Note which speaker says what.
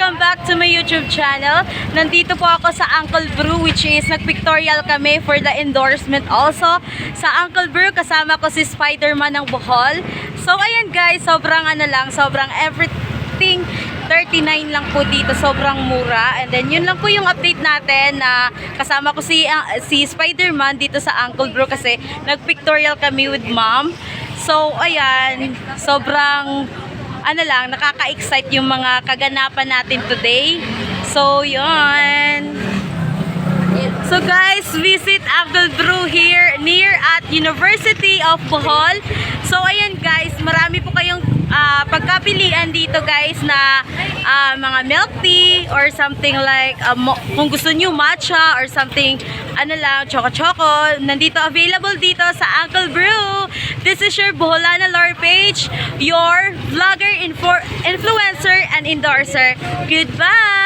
Speaker 1: welcome back to my YouTube channel. Nandito po ako sa Uncle Brew, which is nagpictorial kami for the endorsement also. Sa Uncle Brew, kasama ko si Spider-Man ng Bohol. So ayan guys, sobrang sobrang everything 39 lang po dito, sobrang mura. And then yun lang po yung update natin na kasama ko si Spider-Man dito sa Uncle Brew kasi nagpictorial kami with mom. So ayan, sobrang nakaka-excite yung mga kaganapan natin today. So, yun. So, guys, visit Uncle Brew here near at University of Bohol. So, ayan, guys, marami po kayong pagkapilian dito, guys, na mga milk tea or something like, kung gusto nyo matcha or something, choco-choco. Nandito, available dito sa Uncle Brew. This is your Boholana Lore page, your vlogger, influencer, and endorser. Goodbye!